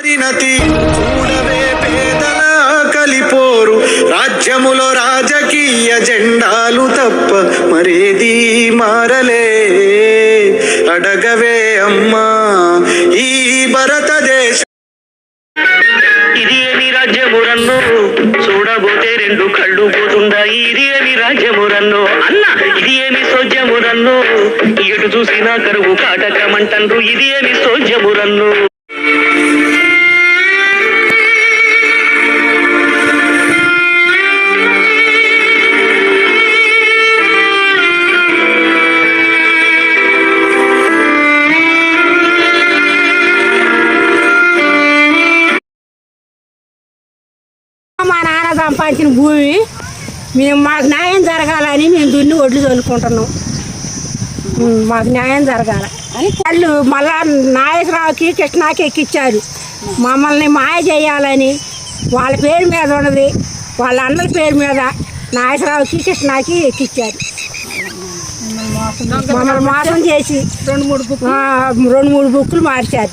చూడవే పేదల కలిపోరు రాజ్యములో రాజకీయ జెండాలు తప్ప మరేది మారలే అడగవే అమ్మా ఈ భారతదేశం. ఇది ఏమి రాజ్యమురన్ను చూడబోతే రెండు కళ్ళు పోతుండాయి. ఇది ఏమి రాజ్యమురన్ను అన్న ఇది ఏమి సోజ్యమురన్ను ఎటు చూసినా కరువు కాటకమంటన్రు. ఇది ఏమి సోజ్యమురన్ను. మా నాన్న సంపాదించిన భూమి మాకు న్యాయం జరగాలని మేము దున్ని ఒడ్లు చల్లుకుంటున్నాం. మాకు న్యాయం జరగాల అని వాళ్ళు మళ్ళా నాగేశ్వరరావుకి కృష్ణాకి ఎక్కిచ్చారు. మమ్మల్ని మాయ చేయాలని వాళ్ళ పేరు మీద ఉన్నది వాళ్ళ అన్నల పేరు మీద నాగేశ్వరరావుకి కృష్ణాకి ఎక్కిచ్చారు. మమ్మల్ని మోసం చేసి రెండు మూడు బుక్కులు మార్చారు.